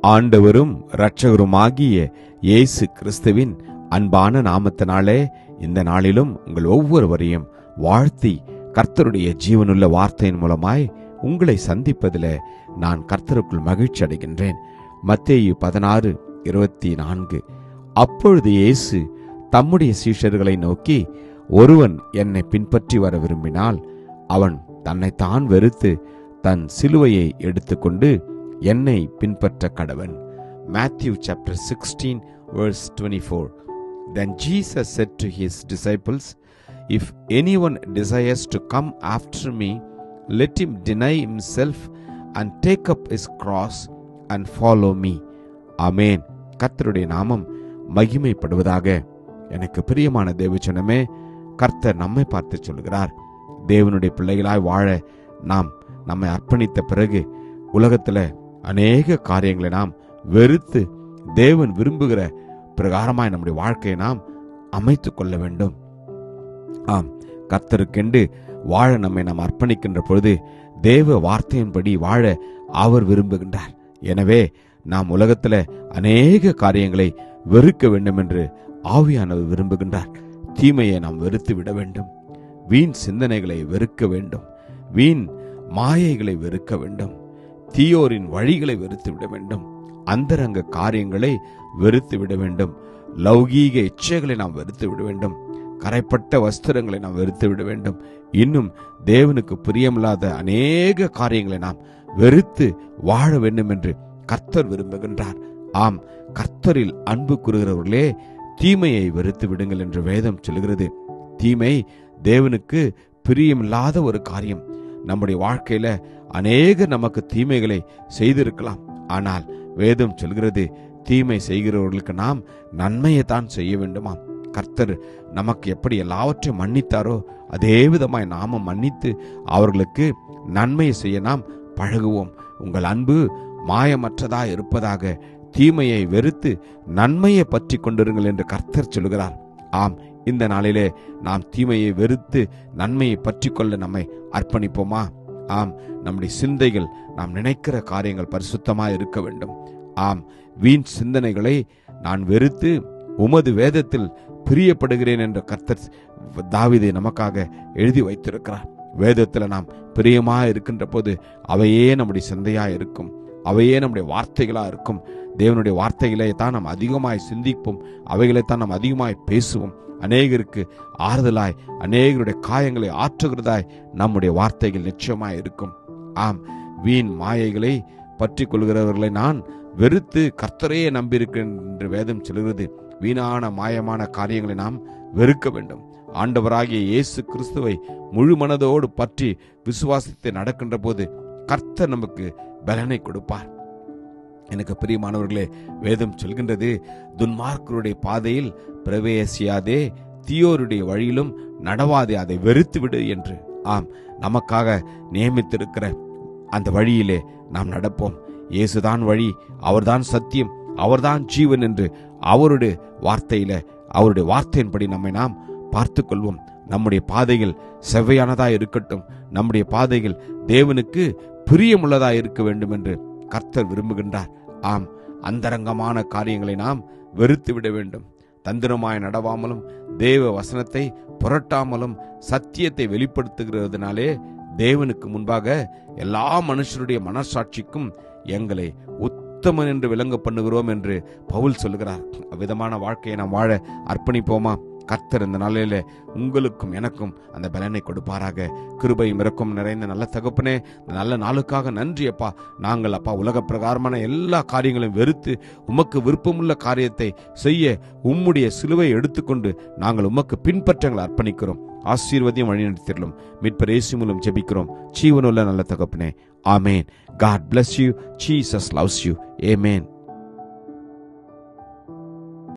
ஆண்டவரும் இரட்சகருமாகிய இயேசு கிறிஸ்துவின் அன்பான நாமத்தினாலே இந்த நாளிலும் உங்கள் ஒவ்வொருவரையும் வாழ்த்தி கர்த்தருடைய ஜீவனுள்ள வார்த்தையின் மூலமாய் உங்களை சந்திப்பதில் நான் கர்த்தருக்குள் மகிழ்ச்சி அடைகின்றேன். மத்தேயு 16:24. அப்பொழுது இயேசு தம்முடைய சீஷர்களை நோக்கி, ஒருவன் என்னை பின்பற்றி வர விரும்பினால் அவன் தன்னைத்தான் வெறுத்து தன் சிலுவையை எடுத்துக்கொண்டு என்னை பின்பற்ற கடவன். Matthew chapter 16 verse 24. Then Jesus said to his disciples, If anyone desires to come after me, let him deny himself and take up his cross and follow me. Amen. கர்த்தருடைய நாமம் மகிமைப்படுவதாக. எனக்கு பிரியமான தேவஜனமே, கர்த்தர் நம்மை பார்த்து சொல்கிறார், தேவனுடைய பிள்ளைகளாய் வாழ நாம் நம்மை அர்ப்பணித்த பிறகு உலகத்துல அநேக காரியங்களை நாம் வெறுத்து தேவன் விரும்புகிற பிரகாரமாய் நம்முடைய வாழ்க்கையை நாம் அமைத்து கொள்ள வேண்டும். ஆம், கர்த்தருக்கென்று வாழ நம்மை நாம் அர்ப்பணிக்கின்ற பொழுது தேவ வார்த்தையின்படி வாழ அவர் விரும்புகின்றார். எனவே நாம் உலகத்துல அநேக காரியங்களை வெறுக்க வேண்டும் என்று ஆவியானவர் விரும்புகின்றார். தீமையை நாம் வெறுத்து விட வேண்டும். வீண் சிந்தனைகளை வெறுக்க வேண்டும். வீண் மாயைகளை வெறுக்க வேண்டும். தீயோரின் வழிகளை வெறுத்து விட வேண்டும். அந்தரங்க காரியங்களை வெறுத்து விட வேண்டும். லௌகீக இச்சைகளை நாம் வெறுத்து விட வேண்டும். கரைப்பட்ட வஸ்திரங்களை நாம் வெறுத்து விட வேண்டும். இன்னும் தேவனுக்கு பிரியமில்லாத அநேக காரியங்களை நாம் வெறுத்து வாழ வேண்டும் என்று கர்த்தர் விரும்புகின்றார். ஆம், கர்த்தரில் அன்பு கூறுகிறவர்களே, தீமையை வெறுத்து விடுங்கள் என்று வேதம் சொல்கிறது. தீமை தேவனுக்கு பிரியமில்லாத ஒரு காரியம். நம்முடைய வாழ்க்கையில அநேக நமக்கு தீமைகளை செய்திருக்கலாம். ஆனால் வேதம் சொல்கிறது, தீமை செய்கிறவர்களுக்கு நாம் நன்மையை தான் செய்ய வேண்டுமாம். கர்த்தர் நமக்கு எப்படி எல்லாவற்றையும் மன்னித்தாரோ அதே விதமாய் நாமும் மன்னித்து அவர்களுக்கு நன்மையை செய்ய நாம் பழகுவோம். உங்கள் அன்பு மாயமற்றதா இருப்பதாக. தீமையை வெறுத்து நன்மையை பற்றி கொண்டிருங்கள் என்று கர்த்தர் சொல்கிறார். ஆம், இந்த நாளிலே நாம் தீமையை வெறுத்து நன்மையை பற்றி கொள்ள நம்மை அர்ப்பணிப்போமா? ஆம், நம்முடைய சிந்தைகள், நாம் நினைக்கிற காரியங்கள் பரிசுத்தமாய் இருக்க வேண்டும். ஆம், வீண் சிந்தனைகளை நான் வெறுத்து உமது வேதத்தில் பிரியப்படுகிறேன் என்ற கர்த்தர் தாவீதை நமக்காக எழுதி வைத்திருக்கிறார். வேதத்தில் நாம் பிரியமாக இருக்கின்ற போது அவையே நம்முடைய சிந்தையா இருக்கும். அவையே நம்முடைய வார்த்தைகளா இருக்கும். தேவனுடைய வார்த்தைகளை தான் நாம் அதிகமாய் சிந்திப்போம். அவைகளைத்தான் நாம் அதிகமாய் பேசுவோம். அநேகருக்கு ஆறுதலாய், அநேகருடைய காயங்களை ஆற்றுகிறதாய் நம்முடைய வார்த்தைகள் நிச்சயமாய் இருக்கும். ஆம், வீண் மாயைகளை பற்றி கொள்கிறவர்களை நான் வெறுத்து கர்த்தரையே நம்பியிருக்கிறேன் என்று வேதம் சொல்கிறது. வீணான மாயமான காரியங்களை நாம் வெறுக்க வேண்டும். ஆண்டவராகிய இயேசு கிறிஸ்துவை முழு மனதோடு பற்றி விசுவாசித்து நடக்கின்ற போது கர்த்தர் நமக்கு பலனை கொடுப்பார். எனக்கு பிரியமானவர்களே, வேதம் சொல்கின்றது, துன்மார்க்கருடைய பாதையில் பிரவேசியாதே, தீயோருடைய வழியிலும் நடவாதே, அதை வெறுத்து விடு என்று. ஆம், நமக்காக நியமித்திருக்கிற அந்த வழியிலே நாம் நடப்போம். இயேசுதான் வழி, அவர்தான் சத்தியம், அவர்தான் ஜீவன் என்று அவருடைய வார்த்தையில, அவருடைய வார்த்தையின்படி நம்மை நாம் பார்த்து கொள்வோம். நம்முடைய பாதைகள் செவ்வையானதாய் இருக்கட்டும். நம்முடைய பாதைகள் தேவனுக்கு பிரியமுள்ளதாய் இருக்க வேண்டும் என்று கர்த்தர் விரும்புகின்றார். ஆம், அந்தரங்கமான காரியங்களை நாம் வெறுத்து விட வேண்டும். தந்திரமாய் நடவாமலும் தேவ வசனத்தை புரட்டாமலும் சத்தியத்தை வெளிப்படுத்துகிறதுனாலே தேவனுக்கு முன்பாக எல்லா மனுஷருடைய மனசாட்சிக்கும் எங்களை உத்தமன் என்று விளங்க பண்ணுகிறோம் என்று பவுல் சொல்லுகிறார். அவ்விதமான வாழ்க்கையை நாம் வாழ அர்ப்பணிப்போமா? கர்த்தர் இந்த நாளில உங்களுக்கும் எனக்கும் அந்த பலனை கொடுப்பாராக. கிருபையும் இரக்கம் நிறைந்த நல்ல தகப்பனே, நல்ல நாளுக்காக நன்றி அப்பா. நாங்கள் அப்பா உலக பிரகாரமான எல்லா காரியங்களையும் வெறுத்து உமக்கு விருப்பமுள்ள காரியத்தை செய்ய உம்முடைய சிலுவை எடுத்துக்கொண்டு நாங்கள் உமக்கு பின்பற்றங்களை அர்ப்பணிக்கிறோம். ஆசீர்வதியும் வழிநடத்திலும் மீட்பர் இயேசு மூலம் ஜெபிக்கிறோம் ஜீவனுள்ள நல்ல தகப்பனே. ஆமேன். God bless you. Jesus loves you. Amen.